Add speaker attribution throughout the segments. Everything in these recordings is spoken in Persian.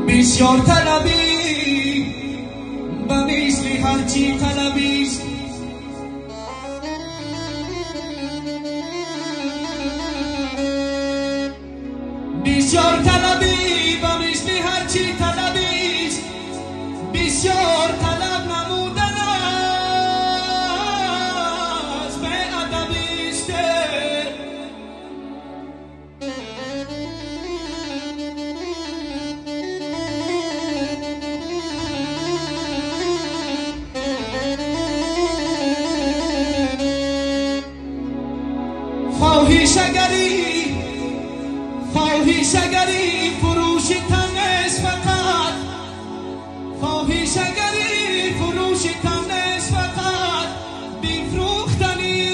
Speaker 1: بسیار طلبی به مثل هرچی طلبیست، بسیار طلبی به مثل هرچی طلبیست، بسیار طلب نمودن از به ادبیست. فاحشگری فروش تن است فقط، فاحشگری فروش تن است فقط، بیفروختنی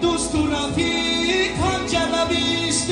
Speaker 1: دوست و رفیق هم جلبیست.